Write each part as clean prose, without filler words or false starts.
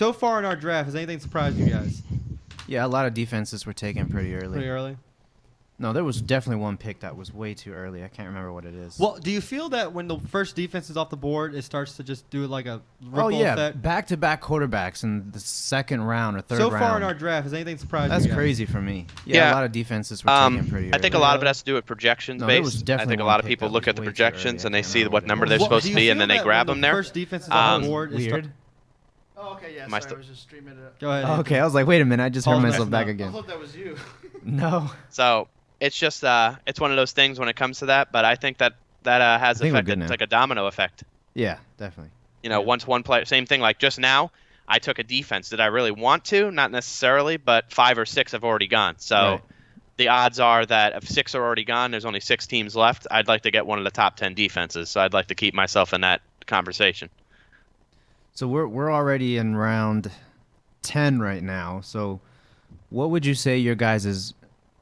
So far in our draft, has anything surprised you guys? Yeah, a lot of defenses were taken pretty early. Pretty early? No, there was definitely one pick that was way too early. I can't remember what it is. Well, do you feel that when the first defense is off the board, it starts to just do like a ripple effect? Back-to-back quarterbacks in the second round or third round. So far in our draft, has anything surprised you guys? That's crazy for me. Yeah, a lot of defenses were taken pretty early. I think a lot of it has to do with projections based. I think a lot of people look at the projections and they see what number they're supposed to be, and then they grab them there. First defense is off the board. Weird. Oh, okay, yeah, sorry, I was just streaming it up. Go ahead. Oh, okay, I was like, wait a minute, I just heard myself back again. I thought that was you. No. So it's just it's one of those things when it comes to that, but I think that has affected. It's like a domino effect. Yeah, definitely. You know, once one player, same thing. Like just now, I took a defense. Did I really want to? Not necessarily, but 5 or 6 have already gone. So the odds are that if 6 are already gone, there's only 6 teams left. I'd like to get one of the top 10 defenses. So I'd like to keep myself in that conversation. So we're already in round 10 right now. So what would you say your guys'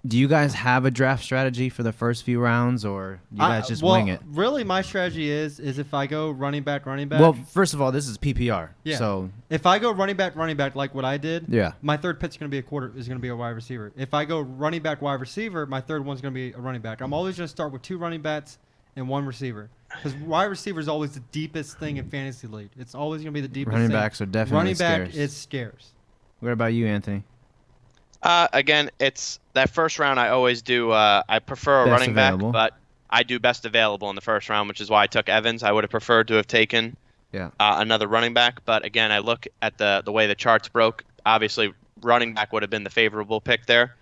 do you guys have a draft strategy for the first few rounds, or you guys just wing it? Really, my strategy is if I go running back. Well, first of all, this is PPR. Yeah. So if I go running back like what I did, yeah, my third pick is going to be a wide receiver. If I go running back wide receiver, my third one's going to be a running back. I'm always going to start with 2 running backs and 1 receiver. Because wide receiver is always the deepest thing in fantasy league. It's always going to be the deepest running thing. Backs are definitely scarce. Running back is scarce. What about you, Anthony? Again, it's that first round I always do. I prefer a running back, but I do best available in the first round, which is why I took Evans. I would have preferred to have taken another running back. But again, I look at the way the charts broke. Obviously, running back would have been the favorable pick there.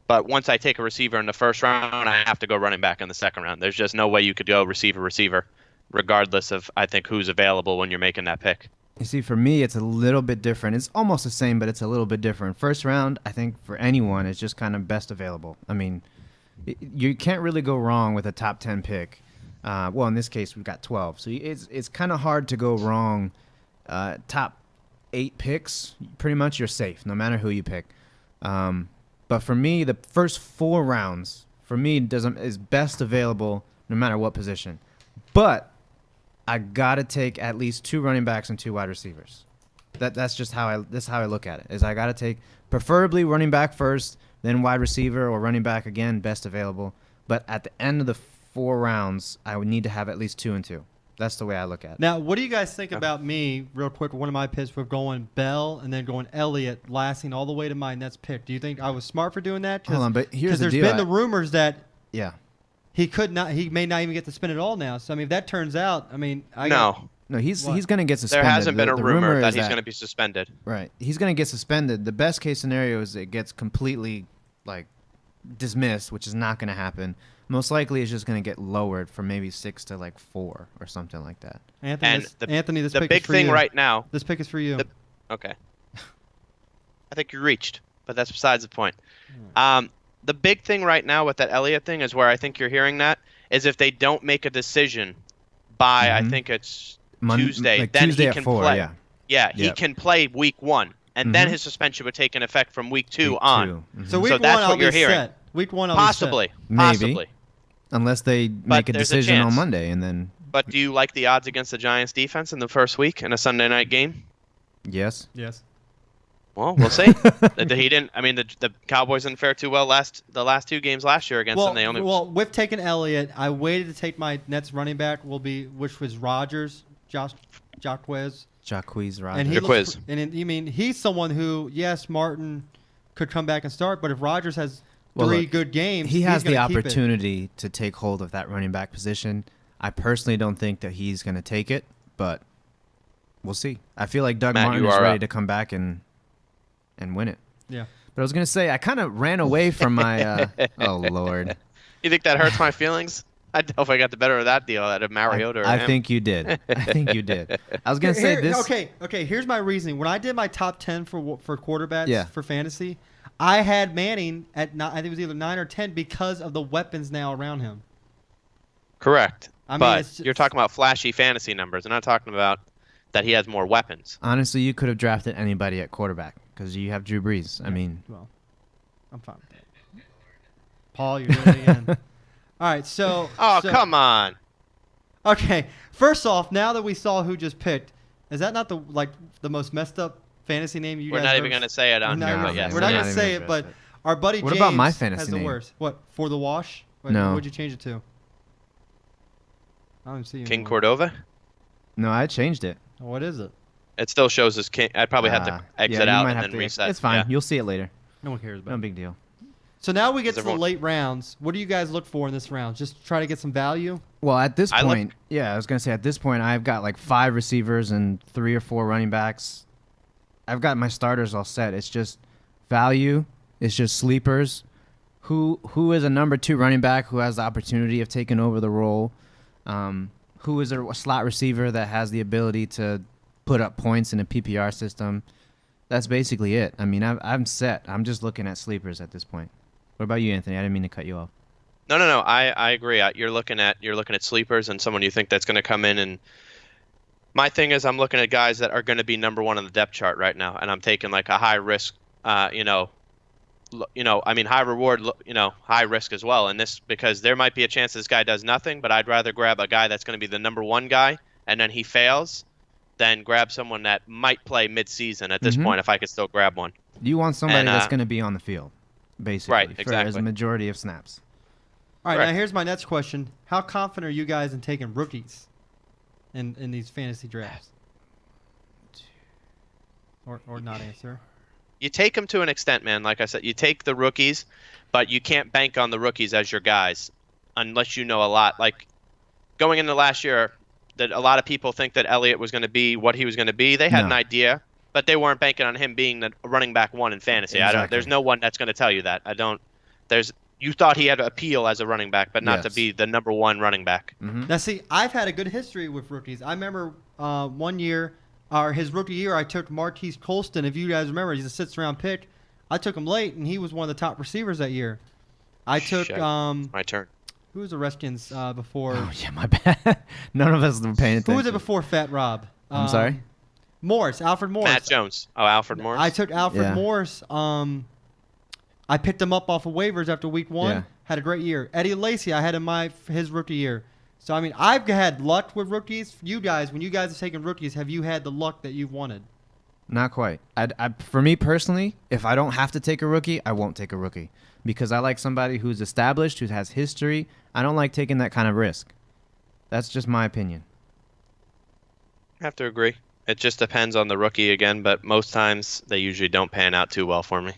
But once I take a receiver in the first round, I have to go running back in the second round. There's just no way you could go receiver, regardless of, I think, who's available when you're making that pick. You see, for me, it's a little bit different. It's almost the same, but it's a little bit different. First round, I think, for anyone, it's just kind of best available. I mean, you can't really go wrong with a top 10 pick. Well, in this case, we've got 12. So it's kind of hard to go wrong. Top 8 picks, pretty much you're safe, no matter who you pick. But for me, the first 4 rounds, for me, is best available no matter what position. But I gotta take at least 2 running backs and 2 wide receivers. That's just how I look at it. Is I gotta take preferably running back first, then wide receiver or running back again, best available. But at the end of the 4 rounds, I would need to have at least 2 and 2. That's the way I look at it. Now, what do you guys think about me, real quick, one of my picks for going Bell and then going Elliott, lasting all the way to my next pick? Do you think I was smart for doing that? Hold on, but here's the deal. Because there's been the rumors that he may not even get to spin it all now. So, I mean, if that turns out, I mean, No, he's going to get suspended. There hasn't been a rumor that he's going to be suspended. Right. He's going to get suspended. The best case scenario is it gets completely, dismissed, which is not going to happen. Most likely it's just going to get lowered from maybe 6 to 4 or something like that. Anthony, this the pick big is for thing you. right now. This pick is for you. Okay. I think you reached, but that's besides the point. The big thing right now with that Elliott thing is where I think you're hearing that is if they don't make a decision by I think it's Tuesday, then Tuesday he can at 4, play. Yeah. Yeah, he can play week 1, and then his suspension would take an effect from week 2 on. So week 1, that's I'll what you're be hearing. set. Week 1, I'll Possibly. be set. Maybe. Possibly. Unless they make a there's a decision on chance. Monday and then. But do you like the odds against the Giants defense in the first week in a Sunday night game? Yes. Yes. Well, we'll see. He didn't. I mean, the Cowboys didn't fare too well the last 2 games last year against them. They only. Well, with taking Elliott, I waited to take my Nets running back, which was Rodgers, Jacquez Rodgers. And he's someone who, yes, Martin could come back and start, but if Rodgers has 3 good games, he has the keep it. opportunity to take hold of that running back position. I personally don't think that he's going to take it, but we'll see. I feel like Doug Martin is ready to come back and win it. Yeah. But I was going to say, I kind of ran away from my oh, Lord. You think that hurts my feelings? I don't know if I got the better of that deal out of Mariota. I think you did. I was going to say this. Okay, here's my reasoning. When I did my top 10 for quarterbacks for fantasy, I had Manning at I think it was either 9 or 10 because of the weapons now around him. Correct. But you're talking about flashy fantasy numbers. I'm not talking about that he has more weapons. Honestly, you could have drafted anybody at quarterback because you have Drew Brees. Yeah, I mean. Well, I'm fine with that. Paul, you're doing it again. All right, so. Come on. Okay, first off, now that we saw who just picked, is that not the most messed up fantasy name you We're guys not have even ever- going to say it on We're here, not but gonna- yes. We're not Yeah. going to say it, but our buddy What James about my has fantasy the name? worst. What, For the Wash? No. What'd you change it to? I don't see you King anymore. Cordova? No, I changed it. What is it? It still shows as King. I'd probably have to exit you out might and have then to reset. It's fine. Yeah. You'll see it later. No one cares about No it. big deal. So now we get Is to the everyone- late rounds. What do you guys look for in this round? Just try to get some value? Well, at this I look- point, I was going to say at this point, I've got like 5 receivers and 3 or 4 running backs. I've got my starters all set. It's just value. It's just sleepers. Who is a number 2 running back who has the opportunity of taking over the role? Who is a slot receiver that has the ability to put up points in a PPR system? That's basically it. I mean, I'm set. I'm just looking at sleepers at this point. What about you, Anthony? I didn't mean to cut you off. No. I agree. You're looking at sleepers and someone you think that's going to come in. And my thing is, I'm looking at guys that are going to be number 1 on the depth chart right now, and I'm taking like a high risk, high reward, high risk as well. And this because there might be a chance this guy does nothing, but I'd rather grab a guy that's going to be the number 1 guy, and then he fails, than grab someone that might play mid-season at this point if I could still grab one. You want somebody that's going to be on the field, basically, Right, for exactly. a majority of snaps. All right, Correct. now here's my next question. How confident are you guys in taking rookies in these fantasy drafts? Or not answer? You take them to an extent, man. Like I said, you take the rookies, but you can't bank on the rookies as your guys unless you know a lot. Like going into last year, that a lot of people think that Elliott was going to be what he was going to be. They had an idea, but they weren't banking on him being the running back 1 in fantasy. Exactly. There's no one that's going to tell you that. You thought he had appeal as a running back, but not to Yes. be the number 1 running back. Now, see, I've had a good history with rookies. I remember one year, his rookie year, I took Marquise Colston. If you guys remember, he's a 6th round pick. I took him late, and he was one of the top receivers that year. I took Shit. My turn. who was the Redskins before? Oh, yeah, my bad. None of us were paying attention. Who was it before Fat Rob? I'm sorry? Morris, Alfred Morris. Matt Jones. Oh, Alfred Morris. I took Alfred Yeah. Morris. I picked him up off of waivers after week 1. Yeah. Had a great year. Eddie Lacy, I had him his rookie year. So, I mean, I've had luck with rookies. You guys, when you guys have taken rookies, have you had the luck that you've wanted? Not quite. For me personally, if I don't have to take a rookie, I won't take a rookie. Because I like somebody who's established, who has history. I don't like taking that kind of risk. That's just my opinion. I have to agree. It just depends on the rookie again, but most times they usually don't pan out too well for me.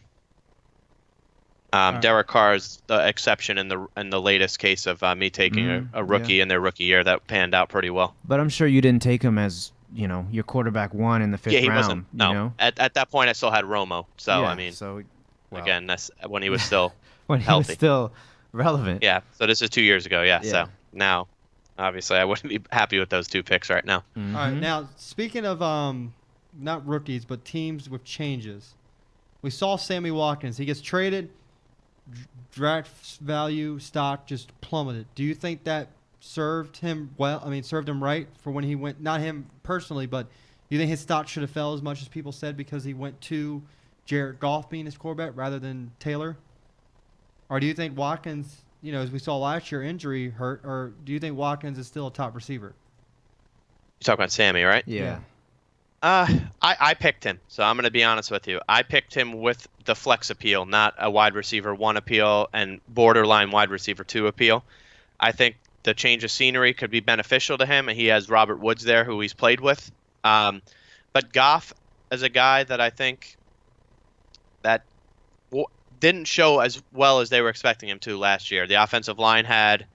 Derek Carr is the exception in the latest case of me taking a rookie in their rookie year that panned out pretty well. But I'm sure you didn't take him as, your quarterback 1 in the 5th round. Yeah, he wasn't. No, You know? at that point I still had Romo. So Yeah, I mean, well, again, that's when he was still when he healthy. was still relevant. Yeah. So this is 2 years ago. Yeah. Yeah. So now, obviously, I wouldn't be happy with those 2 picks right now. Mhm. All right. Now, speaking of not rookies, but teams with changes, we saw Sammy Watkins. He gets traded. Draft value, stock just plummeted. Do you think that served him well? I mean, served him right for when he went, not him personally, but you think his stock should have fell as much as people said because he went to Jared Goff being his quarterback rather than Taylor? Or do you think Watkins, as we saw last year, injury hurt, or do you think Watkins is still a top receiver? You talk about Sammy, right? Yeah. I picked him, so I'm going to be honest with you. I picked him with the flex appeal, not a wide receiver 1 appeal and borderline wide receiver 2 appeal. I think the change of scenery could be beneficial to him, and he has Robert Woods there, who he's played with. But Goff is a guy that I think that didn't show as well as they were expecting him to last year. The offensive line had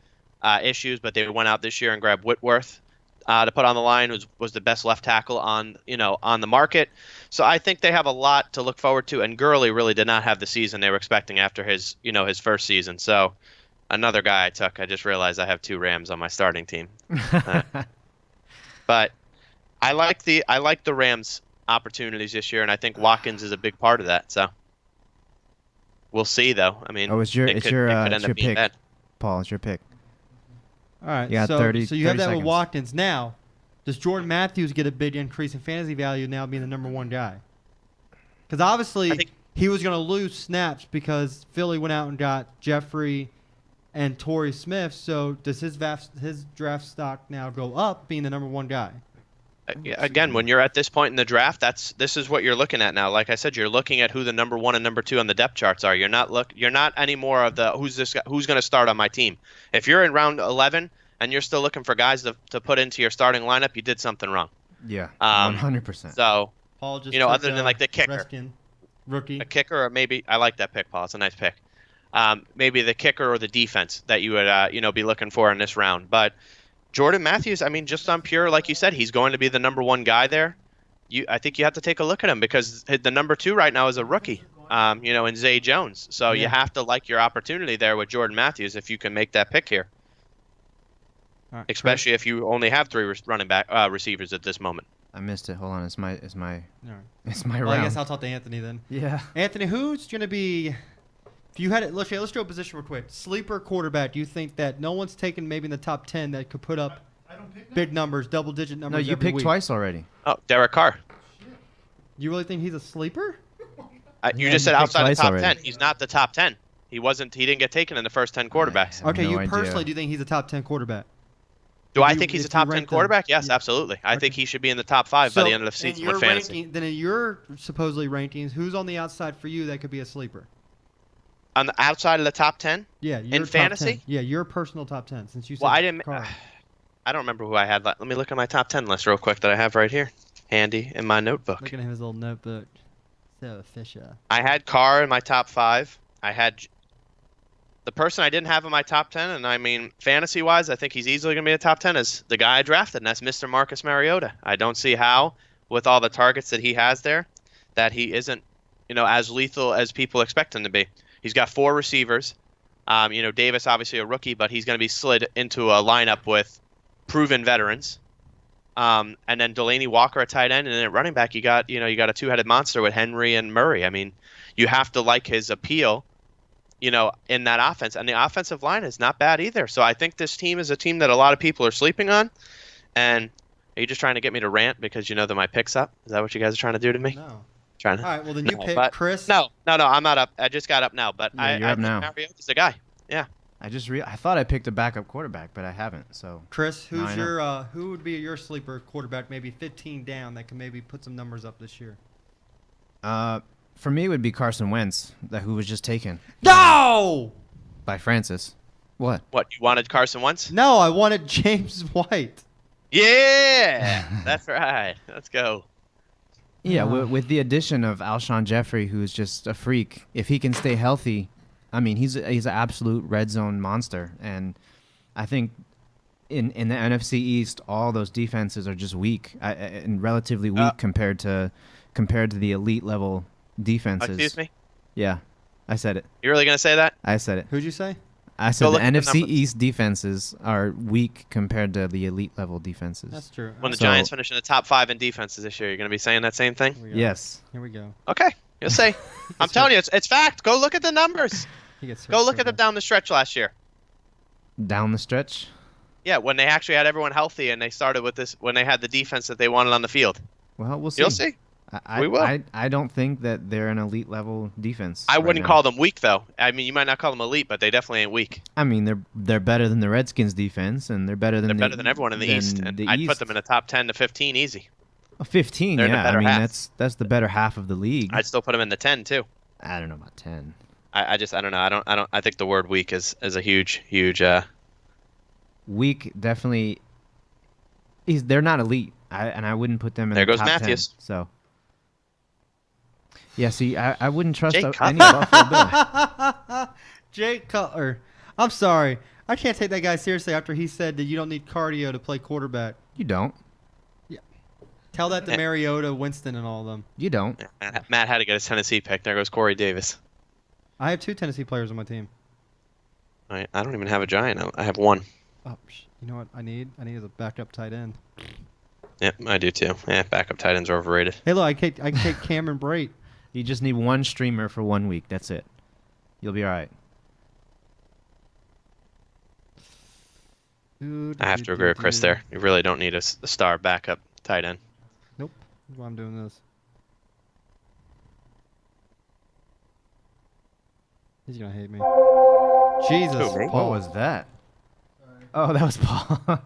issues, but they went out this year and grabbed Whitworth to put on the line, was the best left tackle on the market. So I think they have a lot to look forward to. And Gurley really did not have the season they were expecting after his first season. So another guy I took. I just realized I have 2 Rams on my starting team. But I like the Rams opportunities this year, and I think Watkins is a big part of that. So we'll see, though. I mean, Oh, it's your it could end up being pick, bad. Paul. It's your pick. All right. You got so 30 so you have 30 that with seconds. Watkins. Now, does Jordan Matthews get a big increase in fantasy value now being the number 1 guy? Because obviously I think- he was going to lose snaps because Philly went out and got Jeffrey and Torrey Smith. So does his draft stock now go up being the number 1 guy? again, when you're at this point in the draft, this is what you're looking at now. Like I said, you're looking at who the number 1 and number 2 on the depth charts are. You're not anymore of the who's going to start on my team. If you're in round 11 and you're still looking for guys to put into your starting lineup, you did something wrong. Yeah, 100%. So, Paul just other than like the kicker, rookie, a kicker, or maybe I like that pick, Paul. It's a nice pick. Maybe the kicker or the defense that you would be looking for in this round, but. Jordan Matthews, I mean, just on pure, like you said, he's going to be the number 1 guy there. I think you have to take a look at him because the number 2 right now is a rookie, in Zay Jones. So you have to like your opportunity there with Jordan Matthews if you can make that pick here. Right, especially if you only have 3 running back receivers at this moment. I missed it. Hold on, it's my right. round. I guess I'll talk to Anthony then. Yeah. Anthony, who's going to be? If you had it, let's do a position real quick. Sleeper quarterback. Do you think that no one's taken maybe in the top 10 that could put up big numbers, double-digit numbers? No, you picked twice already. Oh, Derek Carr. You really think he's a sleeper? You just said outside the top 10. He's not the top 10. He didn't get taken in the first 10 quarterbacks. Okay, you personally do you think he's a top 10 quarterback? Do I think he's a top 10 quarterback? Yes, absolutely. I think he should be in the top 5 by the end of the season with fantasy. Then in your supposedly rankings, who's on the outside for you that could be a sleeper? On the outside of the top 10? Yeah, in fantasy? 10. Yeah, your personal top 10 since you said I don't remember who I had. Let me look at my top 10 list real quick that I have right here, handy in my notebook. Look at his little notebook. So official. I had Carr in my top 5. I had the person I didn't have in my top 10, and I mean, fantasy-wise, I think he's easily going to be a top 10, is the guy I drafted, and that's Mr. Marcus Mariota. I don't see how, with all the targets that he has there, that he isn't, as lethal as people expect him to be. He's got 4 receivers. Davis, obviously a rookie, but he's going to be slid into a lineup with proven veterans. And then Delaney Walker at tight end, and then at running back, you got a 2-headed monster with Henry and Murray. I mean, you have to like his appeal, in that offense. And the offensive line is not bad either. So I think this team is a team that a lot of people are sleeping on. And are you just trying to get me to rant because you know that my pick's up? Is that what you guys are trying to do to me? No. Trying to. All right, well, then you pick Chris. No, I'm not up. I just got up now, but you're up now. Mariota's the guy. Yeah. I thought I picked a backup quarterback, but I haven't. So Chris, who would be your sleeper quarterback, maybe 15 down, that can maybe put some numbers up this year? For me, it would be Carson Wentz, who was just taken. No! By Francis. What? What, you wanted Carson Wentz? No, I wanted James White. Yeah, that's right. Let's go. Yeah, with the addition of Alshon Jeffrey, who's just a freak, if he can stay healthy, I mean, he's an absolute red zone monster. And I think in the NFC East, all those defenses are just weak and relatively weak compared to the elite level defenses. Excuse me? Yeah, I said it. You really going to say that? I said it. Who'd you say? I said the NFC East defenses are weak compared to the elite level defenses. That's true. When the Giants finish in the top 5 in defenses this year, you're going to be saying that same thing? Yes. Here we go. Okay. You'll say. I'm telling you, it's fact. Go look at the numbers. Go look at them down the stretch last year. Down the stretch? Yeah, when they actually had everyone healthy and they started with this, when they had the defense that they wanted on the field. Well, we'll see. You'll see. We will. I don't think that they're an elite level defense. I wouldn't call them weak, though. I mean, you might not call them elite, but they definitely ain't weak. I mean, they're better than the Redskins defense, and they're better than everyone in the East. And I'd put them in the top 10 to 15 easy. 15, yeah. I mean, that's the better half of the league. I'd still put them in the 10 too. I don't know about 10. I don't know. I think the word weak is a huge. Weak, definitely. They're not elite, and I wouldn't put them in the top 10. There goes Matthews. So. Yeah, see, I wouldn't trust any Buffalo Bill. Jake Cutler. I'm sorry. I can't take that guy seriously after he said that you don't need cardio to play quarterback. You don't. Yeah. Tell that to Mariota, Winston, and all of them. You don't. Matt had to get his Tennessee pick. There goes Corey Davis. I have 2 Tennessee players on my team. I don't even have a Giant. I have 1. Oh, you know what I need? I need a backup tight end. Yep, I do too. Yeah, backup tight ends are overrated. Hey, look, I can take Cameron Brate. You just need 1 streamer for 1 week. That's it. You'll be all right. I have to agree with Chris there. You really don't need a star backup tight end. Nope. That's why I'm doing this. He's going to hate me. Jesus. What was that? Oh, that was Paul.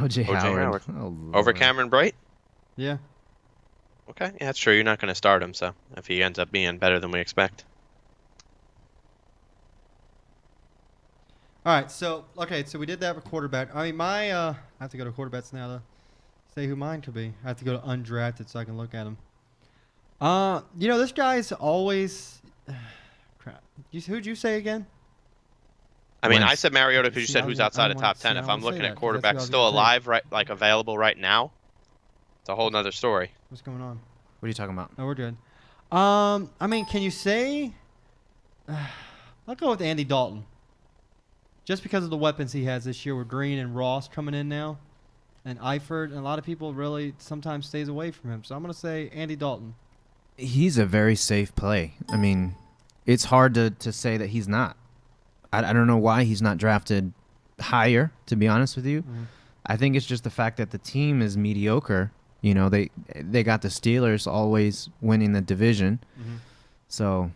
O.J. Howard. Oh, Over Cameron Bright? Yeah. Okay, yeah, that's true. You're not going to start him, so if he ends up being better than we expect. All right, so we did that for quarterback. I mean, I have to go to quarterbacks now to say who mine could be. I have to go to undrafted so I can look at him. This guy's always crap. Who'd you say again? I mean, I said Mariota because you said who's outside the top 10. If I'm looking at quarterbacks still alive, right, like available right now, it's a whole nother story. What's going on? What are you talking about? Oh, we're good. I mean, can you say? I'll go with Andy Dalton. Just because of the weapons he has this year with Green and Ross coming in now, and Eifert, and a lot of people really sometimes stays away from him. So I'm going to say Andy Dalton. He's a very safe play. I mean, it's hard to say that he's not. I don't know why he's not drafted higher, to be honest with you. Mm-hmm. I think it's just the fact that the team is mediocre. You know, they got the Steelers always winning the division. Mm-hmm. So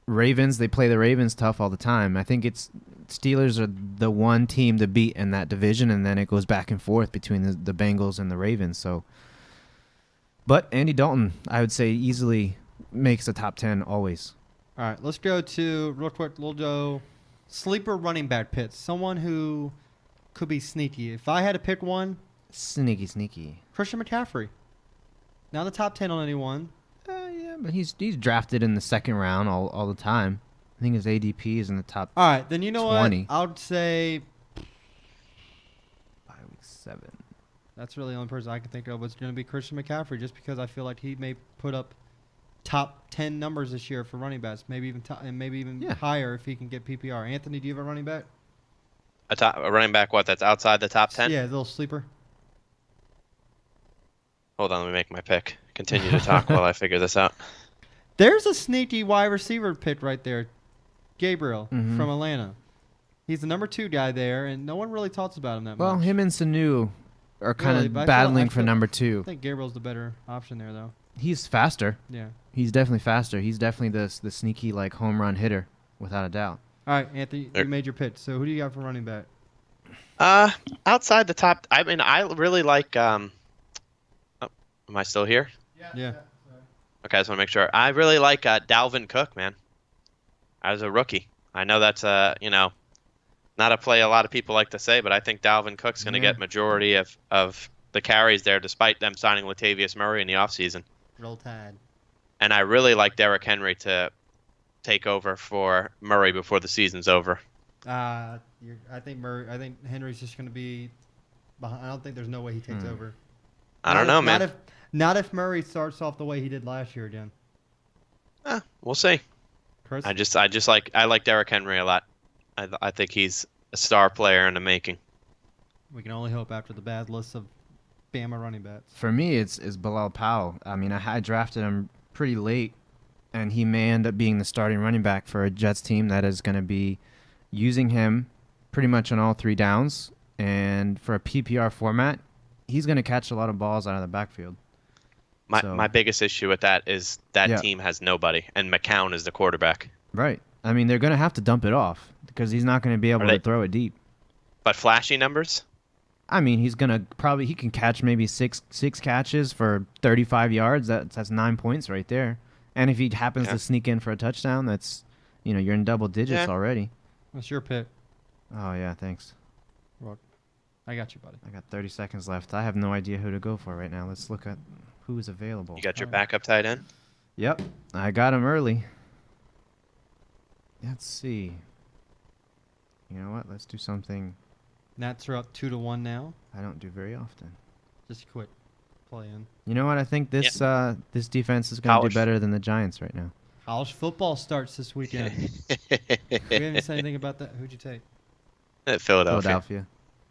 Ravens, they play the Ravens tough all the time. I think it's Steelers are the one team to beat in that division, and then it goes back and forth between the Bengals and the Ravens. So, but Andy Dalton, I would say, easily makes a top 10 always. All right, let's go to real quick. We'll go sleeper running back pits. Someone who could be sneaky. If I had to pick one, sneaky. Christian McCaffrey. Not the top 10 on anyone. Yeah, but he's drafted in the second round all the time. I think his ADP is in the top. All right, then you know 20. what? I would say 7. That's really the only person I can think of was going to be Christian McCaffrey, just because I feel like he may put up top 10 numbers this year for running backs, maybe even higher if he can get PPR. Anthony, do you have a running back? A running back what? That's outside the top 10? Yeah, a little sleeper. Hold on, let me make my pick. Continue to talk while I figure this out. There's a sneaky wide receiver pick right there. Gabriel from Atlanta. He's the number 2 guy there, and no one really talks about him that much. Well, him and Sanu are kind of battling for number 2. I think Gabriel's the better option there, though. He's faster. Yeah. He's definitely faster. He's definitely the sneaky like home run hitter, without a doubt. All right, Anthony, you made your pitch. So who do you got for running back? Outside the top, I mean, I really like. Am I still here? Yeah. Okay, I just want to make sure. I really like Dalvin Cook, man. As a rookie, I know that's not a play a lot of people like to say, but I think Dalvin Cook's going to get majority of the carries there, despite them signing Latavius Murray in the offseason. Roll Tide. And I really like Derrick Henry to take over for Murray before the season's over. I think Henry's just going to be behind. I don't think there's no way he takes over. I don't know, man. Not if Murray starts off the way he did last year again. We'll see. Chris? I like Derrick Henry a lot. I think he's a star player in the making. We can only hope after the bad list of Bama running backs. For me, it's Bilal Powell. I mean, I drafted him pretty late, and he may end up being the starting running back for a Jets team that is going to be using him pretty much on all 3 downs. And for a PPR format, he's going to catch a lot of balls out of the backfield. My biggest issue with that is that team has nobody, and McCown is the quarterback. Right. I mean, they're going to have to dump it off because he's not going to be able to throw it deep. But flashy numbers? I mean, he's going to he can catch maybe six catches for 35 yards. That's 9 points right there. And if he happens to sneak in for a touchdown, that's, you're in double digits already. What's your pick? Oh, yeah, thanks. Well, I got you, buddy. I got 30 seconds left. I have no idea who to go for right now. Let's look at who is available. You got your backup tight end? Yep. I got him early. Let's see. You know what? Let's do something. Nats are up 2-1 now. I don't do very often. Just a quick play in. You know what? I think this defense is going to do better than the Giants right now. College football starts this weekend. We haven't said anything about that. Who'd you take? Philadelphia.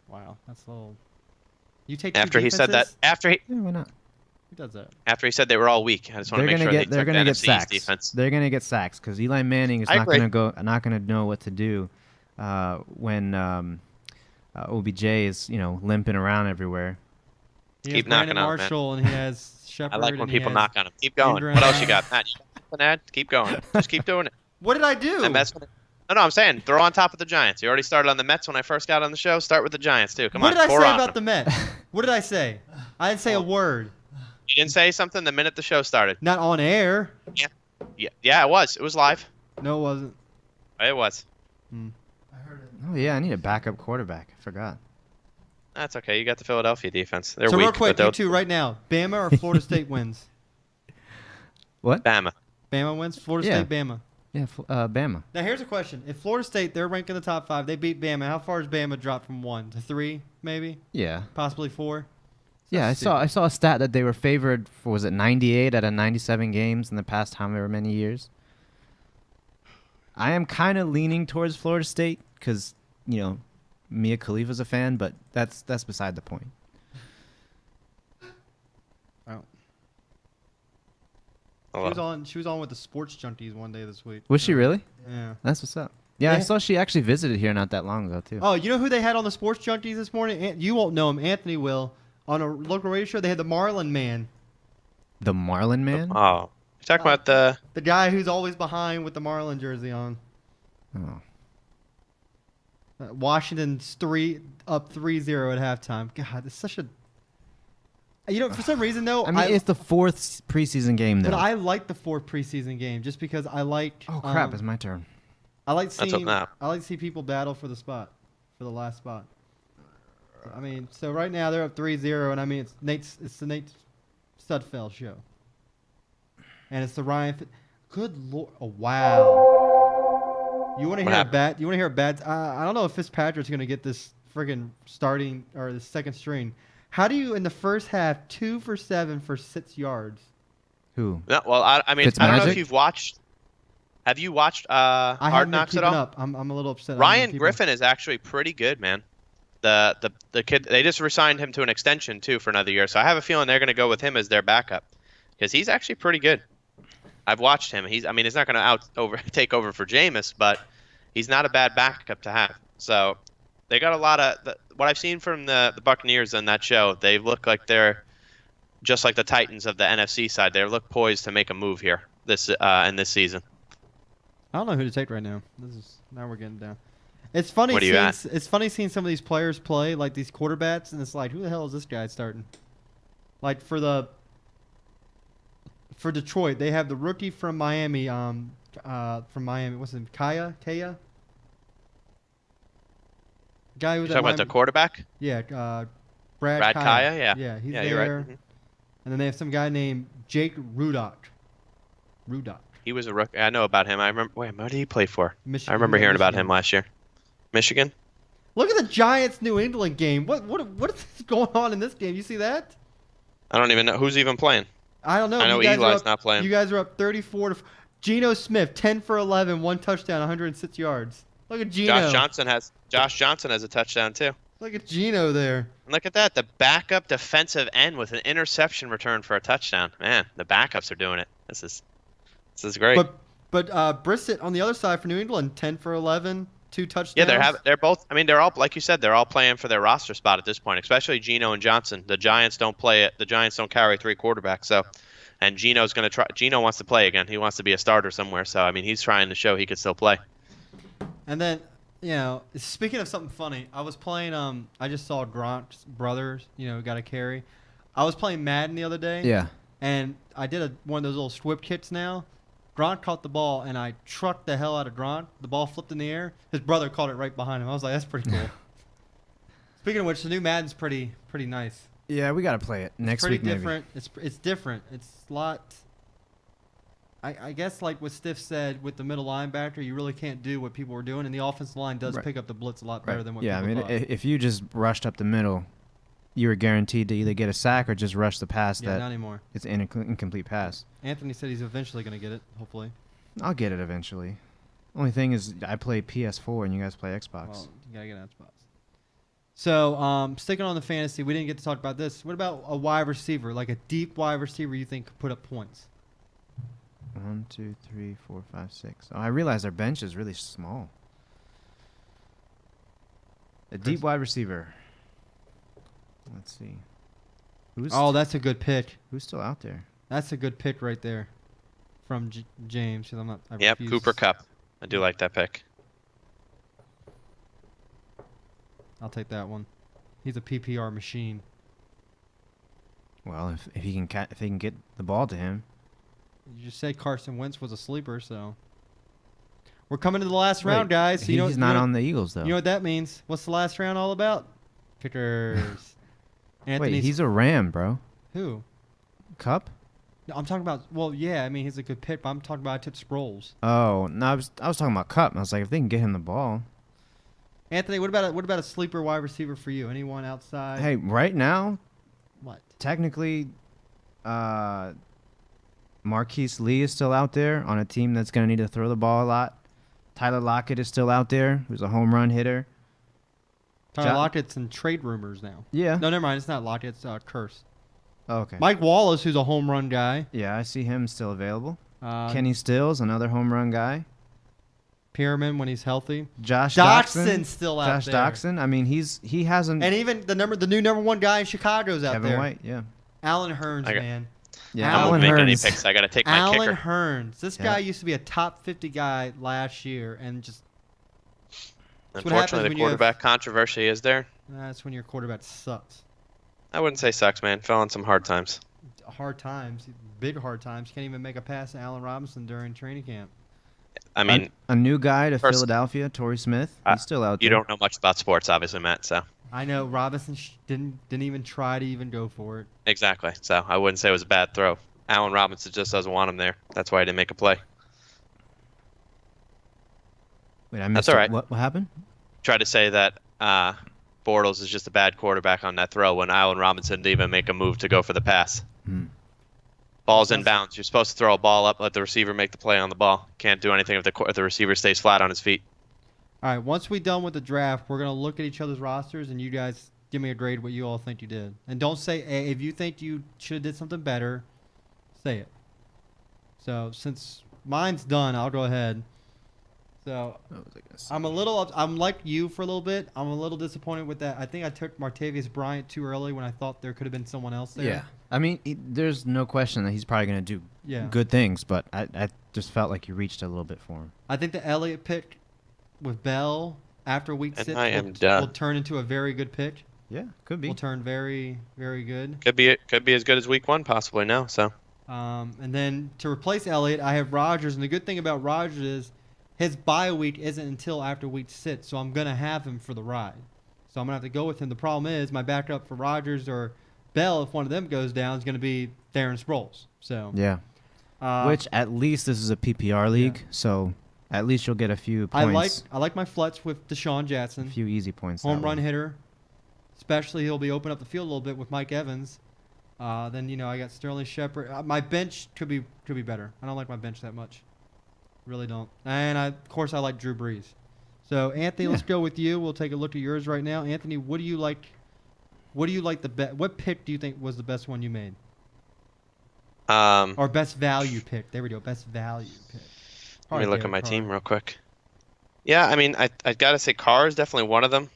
Wow, that's a little. You take after he said that. Yeah, why not? Who does that? After he said they were all weak, I just want to make sure they're going to get sacks. Defense. They're going to get sacks because Eli Manning is not going to know what to do when OBJ is limping around everywhere. He has Brandon Marshall and he has Shepard. I like when people knock on him. Keep going. What else you got, Matt? You got an ad? Keep going. Just keep doing it. What did I do? No, I'm saying throw on top of the Giants. You already started on the Mets when I first got on the show. Start with the Giants too. Come on. What did I say about the Mets? What did I say? I didn't say a word. You didn't say something the minute the show started. Not on air. Yeah, it was. It was live. No, it wasn't. It was. I heard it. Oh yeah, I need a backup quarterback. I forgot. That's okay. You got the Philadelphia defense. They're so weak. Real quick, you two right now. Bama or Florida State wins? What? Bama. Bama wins. Florida State, Bama. Yeah, Bama. Now here's a question: if Florida State, they're ranked in the top 5, they beat Bama. How far has Bama dropped from 1 to 3, maybe? Yeah. Possibly 4. Yeah, I saw a stat that they were favored for, was it 98 out of 97 games in the past however many years. I am kind of leaning towards Florida State because, Mia Khalifa's a fan, but that's beside the point. Oh. She was on with the Sports Junkies one day this week. Was she really? Yeah. That's what's up. Yeah, I saw she actually visited here not that long ago too. Oh, you know who they had on the Sports Junkies this morning? You won't know him. Anthony will. On a local radio show, they had the Marlin Man. The Marlin Man? Oh. You talking about the guy who's always behind with the Marlin jersey on. Oh. Washington's up 3-0 at halftime. God, it's such a... for some reason, though... I mean, it's the 4th preseason game, though. But I like the 4th preseason game just because I like... Oh, crap. It's my turn. I like to see people battle for the last spot. I mean, so right now they're up 3-0, and I mean, it's the Nate Studfeld show. And it's the Ryan... Good Lord. Oh, wow. You want to hear a bad... You want to hear a bad... I don't know if Fitzpatrick's going to get this friggin' starting or the second string. How do you, in the first half, 2 for 7 for 6 yards? Who? No, well, I mean, I don't know if you've watched... Have you watched Hard Knocks at all? Up. I'm a little upset. Ryan Griffin is actually pretty good, man. The kid, they just re-signed him to an extension, too, for another year. So I have a feeling they're going to go with him as their backup. Because he's actually pretty good. I've watched him. He's not going to take over for Jameis, but he's not a bad backup to have. So they got a lot of what I've seen from the Buccaneers on that show. They look like they're just like the Titans of the NFC side. They look poised to make a move here in this season. I don't know who to take right now. Now we're getting down. It's funny. It's funny seeing some of these players play, like these quarterbacks, and it's like, who the hell is this guy starting? Like for Detroit, they have the rookie from Miami. What's his name? Kaya? Guy who's talking about the quarterback? Yeah, Brad Kaya. Yeah. Yeah, he's there. You're right. Mm-hmm. And then they have some guy named Jake Rudock. He was a rookie. I know about him. I remember. Wait, where did he play for? Michigan. I remember hearing about him last year. Michigan. Look at the Giants New England game. What is going on in this game? You see that? I don't even know who's even playing. I don't know. I know Eli's not playing. You guys are up 34 to. Geno Smith 10 for 11, 1 touchdown, 106 yards. Look at Geno. Josh Johnson has a touchdown too. Look at Geno there. And look at that, the backup defensive end with an interception return for a touchdown. Man, the backups are doing it. This is great. But Brissett on the other side for New England, 10 for 11, 2 touchdowns. Yeah, they're both. I mean, they're all, like you said, they're all playing for their roster spot at this point. Especially Geno and Johnson. The Giants don't play it. The Giants don't carry 3 quarterbacks. So, and Geno's going to try. Geno wants to play again. He wants to be a starter somewhere. So, I mean, he's trying to show he could still play. And then, speaking of something funny, I was playing. I just saw Gronk's brothers. Got a carry. I was playing Madden the other day. Yeah. And I did one of those little swip kits now. Gronk caught the ball, and I trucked the hell out of Gronk. The ball flipped in the air. His brother caught it right behind him. I was like, that's pretty cool. Speaking of which, the new Madden's pretty nice. Yeah, we got to play it next week maybe. It's different. It's a lot... I guess like what Stiff said with the middle linebacker, you really can't do what people were doing, and the offensive line does pick up the blitz a lot better than what people thought. If you just rushed up the middle, you were guaranteed to either get a sack or just rush the pass. Not anymore. It's an incomplete pass. Anthony said he's eventually going to get it, hopefully. I'll get it eventually. Only thing is I play PS4 and you guys play Xbox. Well, you got to get an Xbox. So, sticking on the fantasy, we didn't get to talk about this. What about a wide receiver, like a deep wide receiver you think could put up points? 1, 2, 3, 4, 5, 6. Oh, I realize our bench is really small. A deep wide receiver. Let's see. That's a good pick. Who's still out there? That's a good pick right there from James. Cooper Kupp. I do like that pick. I'll take that one. He's a PPR machine. Well, if he can get the ball to him. You just said Carson Wentz was a sleeper, so we're coming to the last round, guys. So he's not on the Eagles though. You know what that means? What's the last round all about? Pickers. Wait, he's a Ram, bro. Who? Cup? No, I'm talking about. Well, yeah, I mean he's a good pick, but I'm talking about I took Sproles. Oh no, I was talking about Cup. I was like, if they can get him the ball. Anthony, what about a sleeper wide receiver for you? Anyone outside? Hey, right now, what? Technically, Marquise Lee is still out there on a team that's going to need to throw the ball a lot. Tyler Lockett is still out there, who's a home run hitter. Tyler Lockett's in trade rumors now. Yeah. No, never mind. It's not Lockett. It's Curse. Oh, okay. Mike Wallace, who's a home run guy. Yeah, I see him still available. Kenny Stills, another home run guy. Pierman when he's healthy. Josh Doxson's still out there. Josh Doxson. I mean, he hasn't. And even the new number one guy in Chicago's out there. Kevin White. Yeah. Alan Hearns, man. Yeah, I won't make any picks. I got to take my Alan kicker. Hearns. This guy used to be a top 50 guy last year, and just. Unfortunately, the quarterback controversy is there. That's when your quarterback sucks. I wouldn't say sucks, man. Fell on some hard times. Hard times, big hard times. Can't even make a pass to Allen Robinson during training camp. I mean, a new guy to Philadelphia, Torrey Smith. He's still out there. You don't know much about sports, obviously, Matt. So I know Robinson didn't even try to even go for it. Exactly. So I wouldn't say it was a bad throw. Allen Robinson just doesn't want him there. That's why he didn't make a play. Wait, I missed That's all right. What happened? Tried to say that Bortles is just a bad quarterback on that throw when Allen Robinson didn't even make a move to go for the pass. Ball's in bounds. You're supposed to throw a ball up, let the receiver make the play on the ball. Can't do anything if the receiver stays flat on his feet. All right, once we're done with the draft, we're going to look at each other's rosters, and you guys give me a grade what you all think you did. And don't say, hey, if you think you should have did something better, say it. So since mine's done, I'll go ahead. So I'm like you for a little bit. I'm a little disappointed with that. I think I took Martavius Bryant too early when I thought there could have been someone else there. Yeah. I mean, there's no question that he's probably going to do good things, but I just felt like you reached a little bit for him. I think the Elliott pick with Bell after week 6 will turn into a very good pick. Yeah, could be. Will turn very, very good. Could be as good as week 1 possibly now. So. And then to replace Elliott, I have Rodgers, and the good thing about Rodgers is his bye week isn't until after week 6, so I'm gonna have him for the ride. So I'm gonna have to go with him. The problem is my backup for Rodgers or Bell, if one of them goes down, is gonna be Darren Sproles. So yeah, which at least this is a PPR league, so at least you'll get a few points. I like my flex with Deshaun Jackson. A few easy points. Home run hitter, especially he'll be open up the field a little bit with Mike Evans. Then I got Sterling Shepard. My bench could be better. I don't like my bench that much. Really don't. And of course I like Drew Brees. So Anthony, let's go with you. We'll take a look at yours right now. Anthony, what do you like? What do you like the best? What pick do you think was the best one you made? Or best value pick. There we go. Best value pick. Let me look at my team real quick. Yeah, I mean, I gotta say Carr is definitely one of them.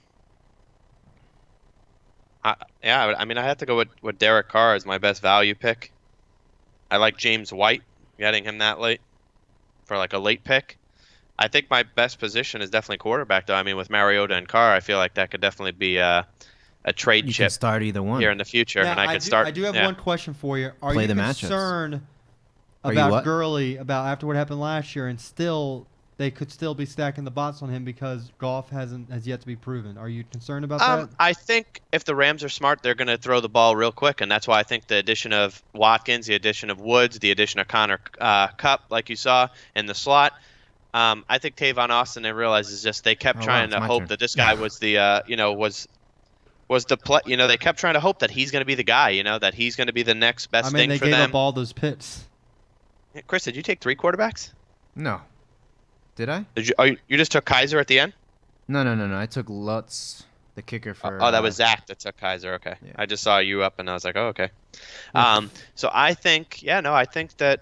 I have to go with Derek Carr as my best value pick. I like James White, getting him that late for like a late pick. I think my best position is definitely quarterback, though. I mean, with Mariota and Carr, I feel like that could definitely be a trade chip. You can start either one here in the future, and I could start. I do have one question for you. Are you concerned matchups. about Gurley about after what happened last year, and they could still be stacking the bots on him because Goff has yet to be proven? Are you concerned about that? I think if the Rams are smart, they're going to throw the ball real quick, and that's why I think the addition of Watkins, the addition of Woods, the addition of Connor Kupp, like you saw in the slot. I think Tavon Austin, they realized is just they kept trying to hope that this guy was the was the play. They kept trying to hope that he's going to be the guy. That he's going to be the next best thing for them. They gave up all those picks. Chris, did you take 3 quarterbacks? No. Did I? Did you? You just took Kaiser at the end? No. I took Lutz, the kicker for. That was Zach that took Kaiser. Okay. Yeah. I just saw you up and I was like, oh, okay. So I think, I think that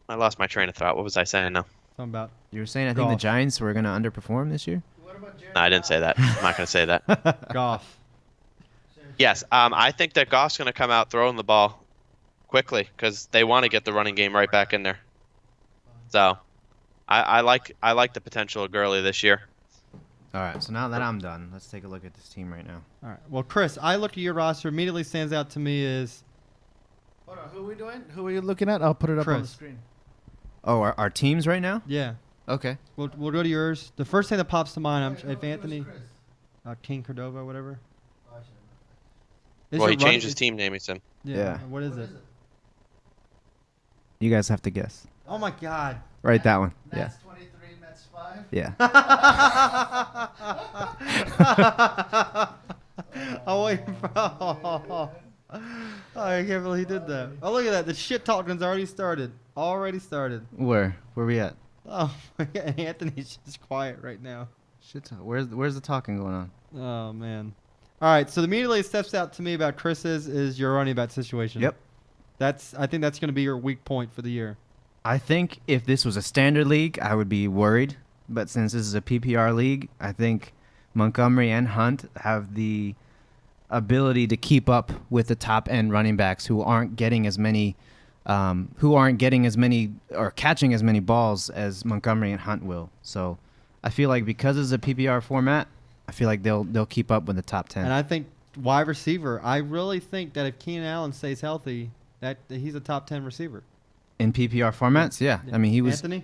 I lost my train of thought. What was I saying now? Something about. You were saying I think the Giants were going to underperform this year? No, I didn't say that. I'm not going to say that. Goff. Yes, I think that Goff's going to come out throwing the ball quickly because they want to get the running game right back in there. So. I like the potential of Gurley this year. All right, so now that I'm done, let's take a look at this team right now. All right. Well, Chris, I looked at your roster. Immediately stands out to me is. Hold on, who are we doing? Who are you looking at? I'll put it up on the Chris. screen. Oh, our teams right now? Yeah. Okay. We'll go to yours. The first thing that pops to mind, Wait, if who is Anthony, Chris? King Cordova, whatever. Oh, I should've known. Is Well, he it run- changed his team name, he said. Yeah. Yeah. What is it? You guys have to guess. Oh my God. Right, that one. Yeah. Nats 23, Mets 5. Yeah. Oh wait. Oh, I can't believe he did that. Oh, look at that. The shit talking's already started. Already started. Where we at? Oh, my God. Anthony's just quiet right now. Shit. Where's the talking going on? Oh man. All right. So immediately steps out to me about Chris's is your running back situation. Yep. I think that's going to be your weak point for the year. I think if this was a standard league, I would be worried. But since this is a PPR league, I think Montgomery and Hunt have the ability to keep up with the top end running backs who aren't getting as many or catching as many balls as Montgomery and Hunt will. So I feel like because it's a PPR format, I feel like they'll keep up with the top 10. And I think wide receiver, I really think that if Keenan Allen stays healthy, that he's a top 10 receiver. In PPR formats, yeah. I mean, he was. Anthony,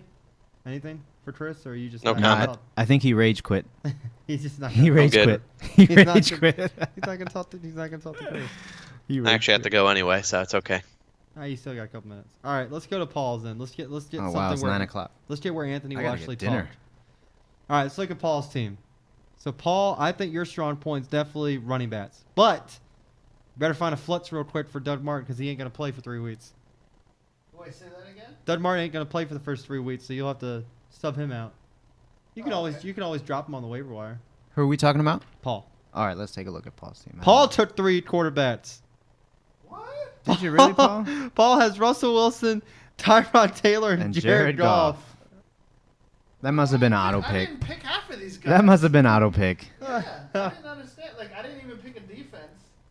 anything for Chris, or are you just No not comment. gonna I think he rage quit. talk? He's just not. He Gonna rage good. quit. He He's not rage gonna- quit. He's not gonna talk to. He's not gonna talk to Chris. He I rage actually have to quit. go anyway, so it's okay. You still got a couple minutes. All right, let's go to Paul's then. Let's get Oh something wow, it's where 9 o'clock. let's get where Anthony I will gotta actually get dinner. talk. All right, let's look at Paul's team. So Paul, I think your strong point's definitely running backs, but you better find a flux real quick for Doug Martin because he ain't gonna play for 3 weeks. Wait, say that again? Doug Martin ain't gonna play for the first 3 weeks, so you'll have to sub him out. You can Oh, always okay. you can always drop him on the waiver wire. Who are we talking about? Paul. All right, let's take a look at Paul's team. Paul took 3 quarterbacks. What? Did you really, Paul? Paul has Russell Wilson, Tyrod Taylor, and Jared Goff. That must have been I auto pick. didn't pick half of these guys. That must have been auto pick. Yeah, I didn't understand. Like, I didn't even pick a defense.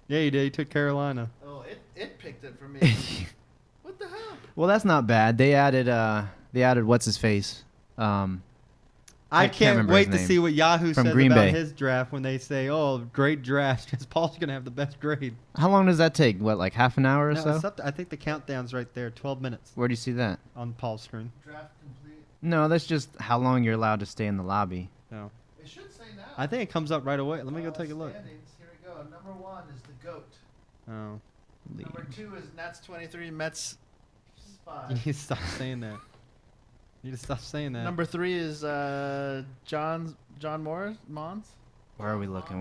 Yeah, he did. He took Carolina. Oh, it picked it for me. What the hell? Well, that's not bad. They added what's his face. I can't can't remember wait his to name. see what Yahoo From says Green about Bay. his draft when they say, "Oh, great draft," because Paul's gonna have the best grade. How long does that take? What, like half an hour or No, so? it's up to- I think the countdown's right there, 12 minutes Where do you see that? on Paul's screen. Draft complete. No, that's just how long you're allowed to stay in the lobby. No, It should say now. I think it comes up right away. Let me go take a look. Standings. Here we go. Number 1 is the GOAT. Oh, Number 2 is Nats 23, Mets you 5. need to stop saying that. You need to stop saying that. Number 3 is John Morris, Mons. Where are we looking?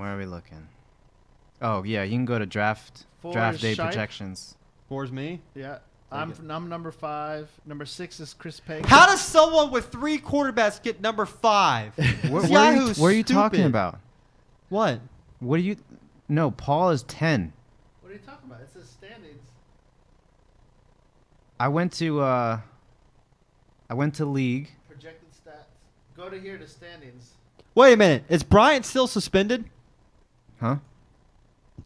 Oh yeah, you can go to draft 4 day is Shipe. projections. 4's me. Yeah. Take I'm number 5. Number 6 is Chris Payne. How does someone with 3 quarterbacks get number 5? Yahoo's Where are you talking stupid. about? What? What do you? No, Paul is 10. What are you talking about? It says standings. I went to league. Projected stats. Go to here to standings. Wait a minute. Is Bryant still suspended? Huh?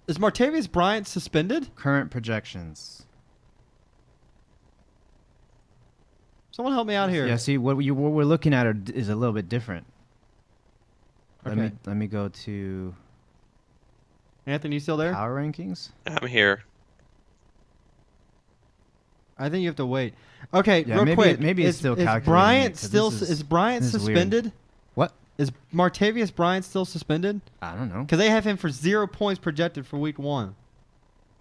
Is Martavius Bryant suspended? Current projections. Someone help me out here. Yeah, see what we're looking at is a little bit different. Okay. Let me go to Anthony, you still there? power rankings. I'm here. I think you have to wait. Okay, Yeah, real maybe quick. maybe it's is, still is calculating Bryant it, 'cause still this is Bryant this is weird. suspended? What? Is Martavius Bryant still suspended? I don't know. Because they have him for 0 points projected for week 1.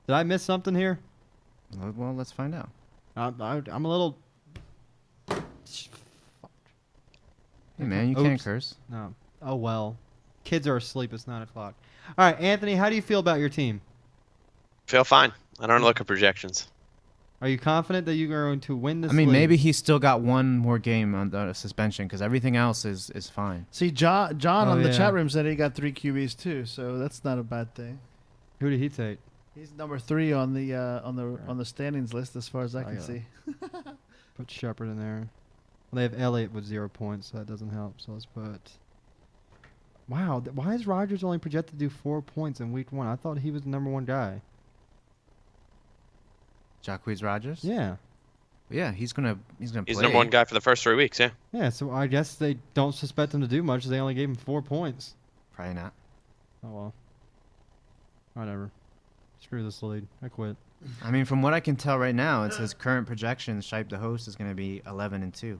Did I miss something here? Well, let's find out. I'm a little. Hey man, you Oops. can't curse. No. Oh well. Kids are asleep. It's 9 o'clock. All right, Anthony, how do you feel about your team? Feel fine. I don't look at projections. Are you confident that you're going to win this? I mean, league? maybe he's still got one more game on the suspension because everything else is fine. See, John Oh, on the yeah. chat room said he got 3 QBs too, so that's not a bad thing. Who did he take? He's number 3 on the standings list as far as I can got it. see. Put Shepard in there. Well, they have Elliott with 0 points, so that doesn't help. So let's put. Wow, why is Rodgers only projected to do 4 points in week 1? I thought he was the number 1 guy. Jacquizz Rodgers. Yeah. Yeah, he's gonna He's play. the number 1 guy for the first 3 weeks, yeah. Yeah, so I guess they don't suspect him to do much. They only gave him 4 points. Probably not. Oh well. Whatever. Screw this league. I quit. I mean, from what I can tell right now, it says current projections. Shipe the host is going to be 11-2.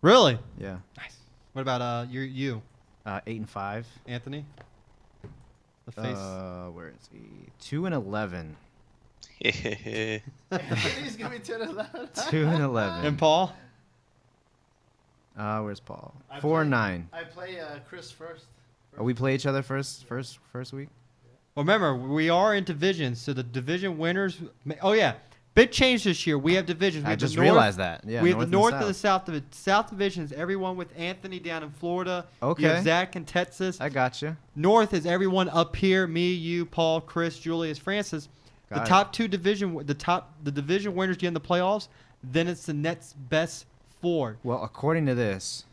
Really? Yeah. Nice. What about you? 8-5. Anthony? The face. Where is he? 2-11. He's gonna be 10-11. 2-11. And Paul? Where's Paul? 4-9. I play Chris first. Oh, we play each other first week. Well, remember, we are in divisions, so the division winners. Oh yeah, big change this year. We have divisions. I just realized that. Yeah. We have the north and the south. south. South divisions. Everyone with Anthony down in Florida. Okay. You have Zach in Texas. I got you. North is everyone up here. Me, you, Paul, Chris, Julius, Francis. Got it. Top two division. The division winners get in the playoffs. Then it's the next best 4. Well, according to this,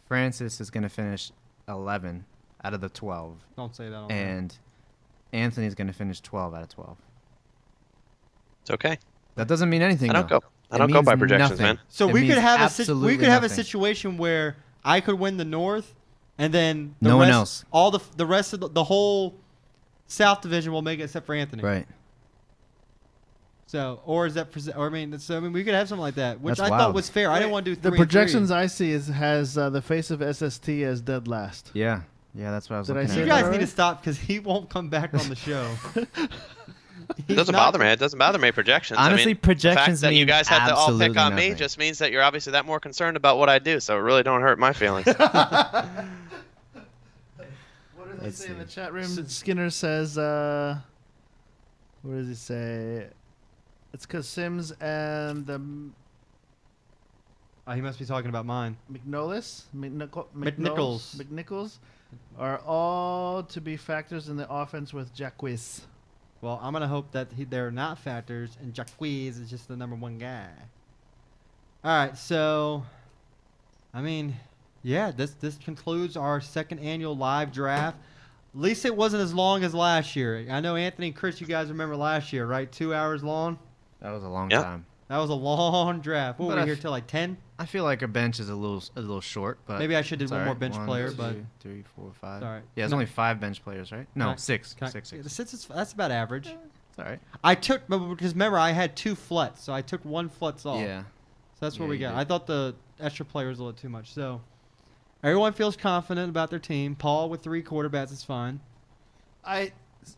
Francis is going to finish 11 out of the 12. Don't say that. On And Anthony's going to finish 12 out of 12. It's okay. That doesn't mean anything. I don't though. go. I don't go by means projections, nothing. man. So It we could means have absolutely a nothing. situation where I could win the North, and then the No one rest- else. All the rest of the whole South division will make it except for Anthony. Right. So, or is that? Or I mean, we could have something like that, which That's I thought wild. was fair. I didn't want to do 3 The projections I see has the face of SST as dead last. Yeah. Yeah, that's what I was Did I looking say You at. that guys need right? to stop because he won't come back on the show. It doesn't bother me. It doesn't bother me projections. Honestly, I mean, projections the fact that you mean guys had to all pick absolutely on me nothing. just means that you're obviously that more concerned about what I do. So it really don't hurt my feelings. What does Let's he say in see. the chat room? Skinner says, what does he say? It's because Sims and the He must be talking about mine. McNichols are all to be factors in the offense with Jacques. Well, I'm gonna hope that they're not factors, and Jacques is just the number 1 guy. All right, so, I mean, yeah, this concludes our second annual live draft. At least it wasn't as long as last year. I know Anthony and Chris, you guys remember last year, right? 2 hours long. That was a long Yeah. time. That was a long draft. What But were I we here f- till like 10? I feel like a bench is a little short, but Maybe I should do it's one all more right. bench 1, player, 2, but 3, 4, 5. all right. Yeah, there's No. only 5 bench players, right? No, Can I- 6. Can I- 6. That's about average. It's all right. I took because remember I had 2 flets, so I took 1 flets off. Yeah. So that's what Yeah, we you got. did. I thought the extra player was a little too much. So everyone feels confident about their team. Paul with 3 quarterbacks is fine.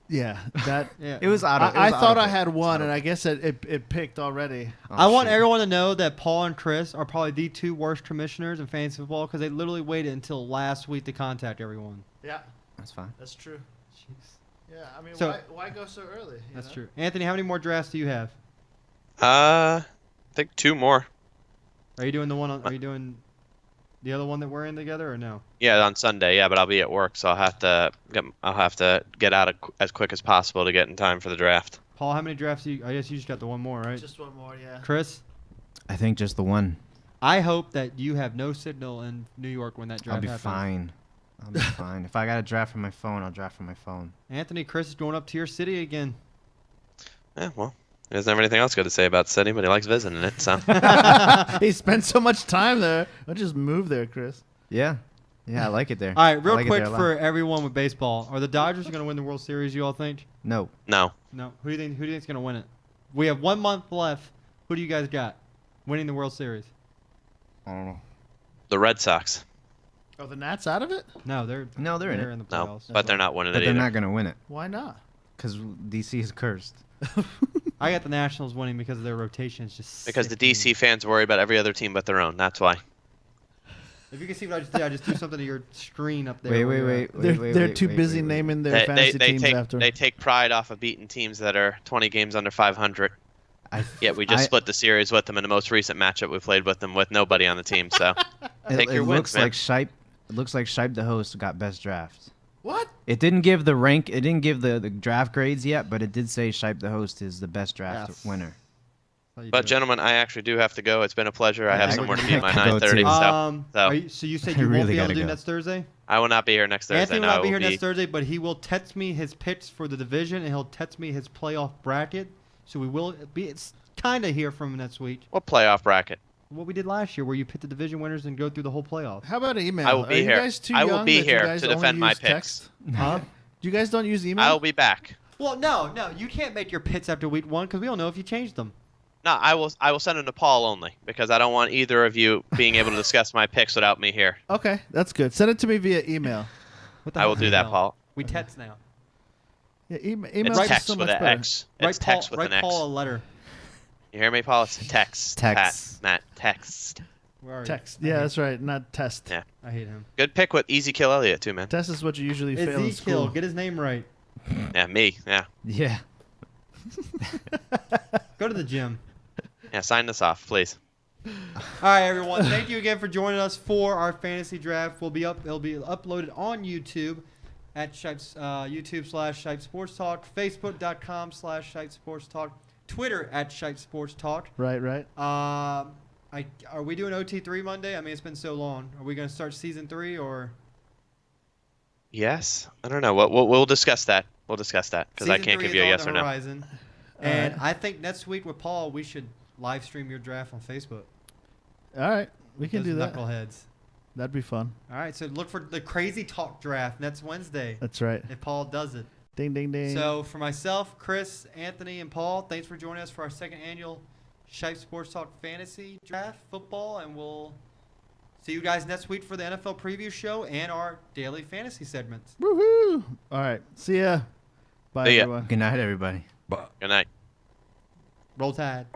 Yeah, that. Yeah. It was out of I thought I audible. had It's one, audible. and I guess it picked already. Oh, I want shoot. everyone to know that Paul and Chris are probably the 2 worst commissioners in fantasy football because they literally waited until last week to contact everyone. Yeah, That's fine. that's true. Jeez. Yeah, I mean, So- why go so early? you That's know? true. Anthony, how many more drafts do you have? I think 2 more. Are you doing the one? Are you doing the other one that we're in together or no? Yeah, on Sunday. Yeah, but I'll be at work, so I'll have to get out as quick as possible to get in time for the draft. Paul, how many drafts do you? I guess you just got the one more, right? Just one more, yeah. Chris, I think just the one. I hope that you have no signal in New York when that draft I'll be happens. fine. I'll be fine. If I got to draft from my phone, I'll draft from my phone. Anthony, Chris is going up to your city again. Yeah, well, he doesn't have anything else good to say about the city, but he likes visiting it. So He spent so much time there. I'll just move there, Chris. Yeah. Yeah, I like it there. All right, I real like it quick there a lot. for everyone with baseball, are the Dodgers going to win the World Series? You all think? No. no, No. Who do you think? Who do you think's going to win it? We have 1 month left. Who do you guys got winning the World Series? I don't know. the Red Sox. Oh, the Nats out of it? No, they're in it. in the No, playoffs. but they're not winning But it they're either. not going to win it Why not? because DC is cursed. I got the Nationals winning because of their rotation is just Because the sickening. DC fans worry about every other team but their own. That's why. If you can see what I just did, I just threw something to your screen up there. Wait, where wait, you're at. wait. They're too busy naming their fantasy teams after. They take pride off of beating teams that are 20 games under 500. Yeah, we just split the series with them in the most recent matchup we played with them with nobody on the team. So take your wins, looks man. like Shipe. It looks like Shipe the host got best draft. What? It didn't give the rank. It didn't give the draft grades yet, but it did say Shipe the host is the best draft Yes. winner. How you But doing? gentlemen, I actually do have to go. It's been a pleasure. I Yeah, have I somewhere to would be at my go 9:30. too. So You said I you won't really be able to gotta do go. next Thursday? I will not be here next Thursday. Anthony will No, not be I here next Thursday, but he will text me his picks for the division, and he'll text me his playoff bracket. So we will be kind of hear from him next week. What playoff bracket? what we did last year, where you pick the division winners and go through the whole playoff. How about email? I will be here. You guys too I will young be that you here guys to only defend my use picks. text? Huh? You guys don't use email? I'll be back. Well, no, you can't make your pits after week 1 because we don't know if you changed them. No, I will send them to Paul only because I don't want either of you being able to discuss my picks without me here. Okay, that's good. Send it to me via email. What the I hell will is do that, email? Paul. We text now. Yeah, email It's is text so with much an better. X. It's text with an X. Paul a letter. You hear me, Paul? It's text. Text. Matt, text. Where are you? Text. Yeah, that's right. Not test. Yeah. I hate him. Good pick with Easy Kill Elliott too, man. Test is what you usually fail in Ezekiel, school. get his name right. Yeah, me. Yeah. Yeah. Go to the gym. Yeah, sign this off, please. All right, everyone. Thank you again for joining us for our fantasy draft. It'll be uploaded on YouTube at YouTube / Sports Talk, Facebook.com / Sports Talk, Twitter at Sports Talk. Right. Are we doing OT3 Monday? I mean, it's been so long. Are we going to start season 3 or? Yes. I don't know. We'll discuss that. We'll discuss that because I Season can't 3 give you a is yes on or the no. horizon. And I think next week with Paul, we should live stream your draft on Facebook. All right. We can do that. Knuckleheads. That'd be fun. All right, so look for the Crazy Talk draft next Wednesday. That's right. If Paul does it. Ding, ding, ding. So for myself, Chris, Anthony, and Paul, thanks for joining us for our second annual Shipe Sports Talk Fantasy Draft Football, and we'll see you guys next week for the NFL preview show and our daily fantasy segments. Woohoo! All right. See ya. Bye, See ya. everyone. Good night, everybody. Good night. Roll Tide.